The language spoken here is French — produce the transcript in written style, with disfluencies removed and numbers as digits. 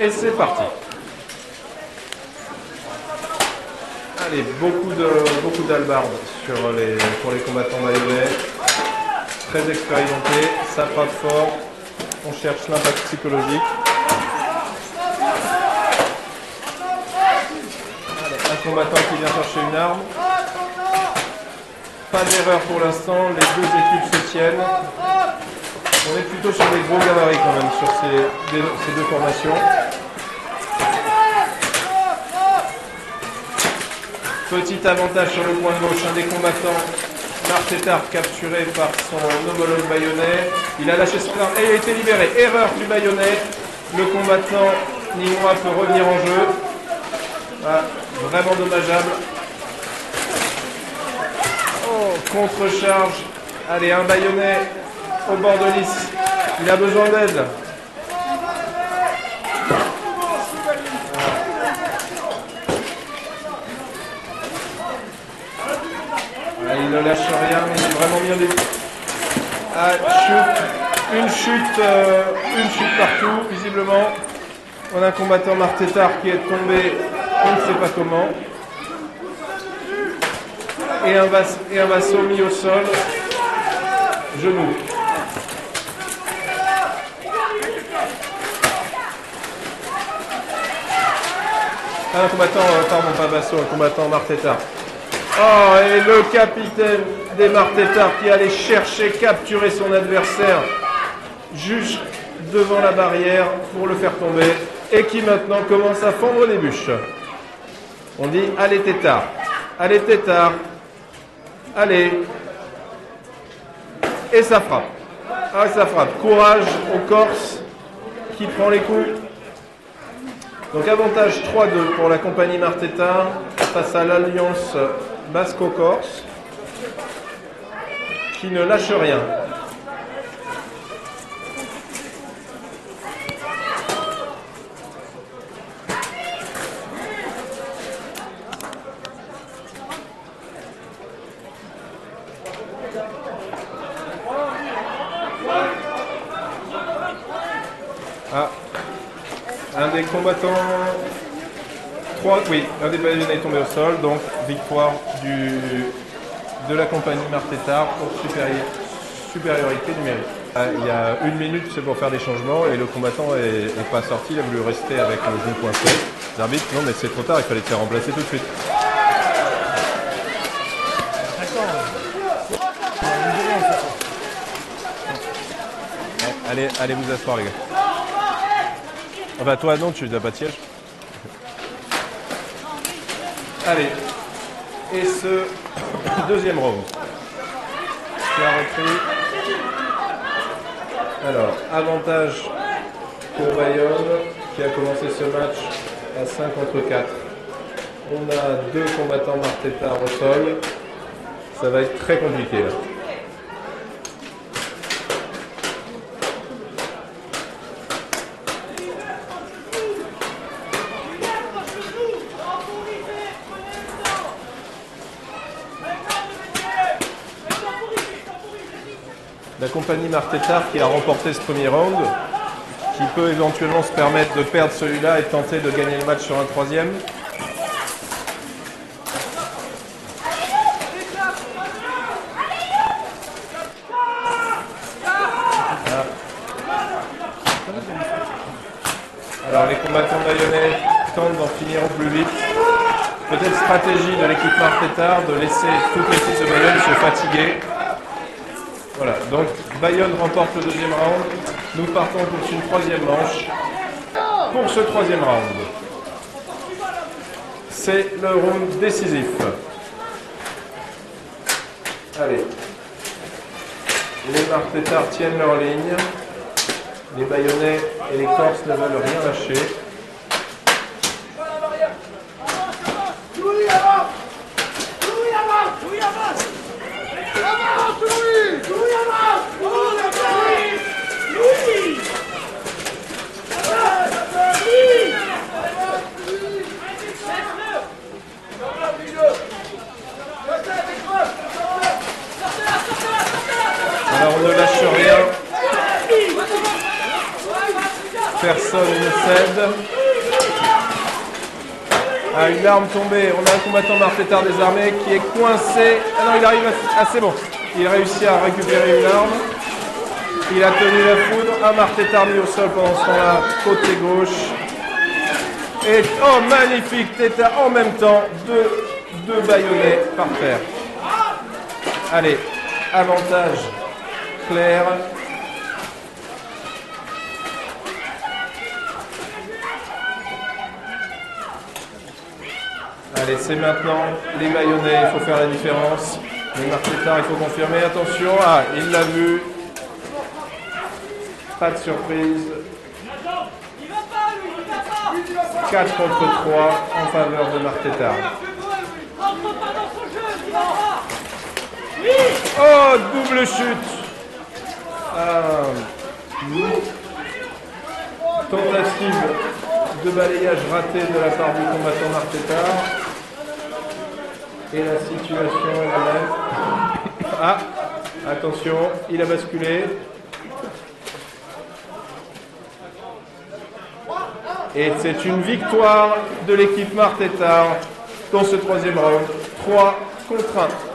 Et c'est parti. Allez, beaucoup d'halbardes pour les combattants mayonnais. Très expérimentés, ça frappe fort. On cherche l'impact psychologique. Allez, un combattant qui vient chercher une arme. Pas d'erreur pour l'instant, les deux équipes se tiennent. On est plutôt sur des gros gabarits quand même sur ces deux formations. Petit avantage sur le coin de gauche, un des combattants, Martétard, capturé par son homologue bayonnais. Il a lâché son arme et il a été libéré. Erreur du bayonnais. Le combattant nîmois peut revenir en jeu. Ah, vraiment dommageable. Oh, contre-charge. Allez, un bayonnais au bord de lisse. Il a besoin d'aide. Il ne lâche rien, mais il est vraiment bien débuté. Ah, une chute partout, visiblement. On a un combattant Martétard qui est tombé, on ne sait pas comment. Et un vassau mis au sol. Genou. Un combattant, pardon, pas vassau, un combattant Martétard. Oh, et le capitaine des Martétard qui allait chercher, capturer son adversaire juste devant la barrière pour le faire tomber et qui maintenant commence à fondre des bûches. On dit allez Tétard, allez Tétard, allez. Et ça frappe. Ah, ça frappe. Courage au Corse qui prend les coups. Donc avantage 3-2 pour la compagnie Martétard face à l'alliance basco-corse qui ne lâche rien. Ah, un des combattants... un des bayonnais est tombé au sol, donc victoire de la compagnie Martétard pour supériorité numérique. Il y a 1 minute, c'est pour faire des changements et le combattant n'est pas sorti, il a voulu rester avec le genou coincé. L'arbitre, non mais c'est trop tard, il fallait te faire remplacer tout de suite. Allez vous asseoir les gars. Ah bah toi non, tu n'as pas de siège. Allez, et ce deuxième round qui a repris. Alors, avantage pour Bayonne qui a commencé ce match à 5 contre 4. On a 2 combattants Martétard au sol. Ça va être très compliqué là. La compagnie Martétard qui a remporté ce premier round, qui peut éventuellement se permettre de perdre celui-là et tenter de gagner le match sur un troisième. Alors les combattants bayonnais tentent d'en finir au plus vite. Peut-être stratégie de l'équipe Martétard de laisser toute l'équipe de Bayonne se fatiguer. Voilà, donc Bayonne remporte le deuxième round. Nous partons pour une troisième manche. Pour ce troisième round, c'est le round décisif. Allez, les Martétard tiennent leur ligne. Les Bayonnais et les Corses ne veulent rien lâcher. Alors on ne lâche rien. Personne ne cède. Ah, une arme tombée. On a un combattant Martetard désarmé qui est coincé. Ah non, il arrive à... Ah, c'est bon. Il réussit à récupérer une arme. Il a tenu la foudre. Un Martetard mis au sol pendant ce temps-là, côté gauche. Et oh, magnifique Tétard en même temps. Deux baïonnets par terre. Allez, avantage clair. Allez, c'est maintenant les baïonnets, il faut faire la différence. Les Martetard, il faut confirmer. Attention, ah, il l'a vu. Pas de surprise. 4 contre 3 en faveur de Martetard. Oh, double chute. Tentative de balayage raté de la part du combattant Martetard. Et la situation est la même. Ah, attention, il a basculé. Et c'est une victoire de l'équipe Martetard dans ce troisième round. 3 contre 1.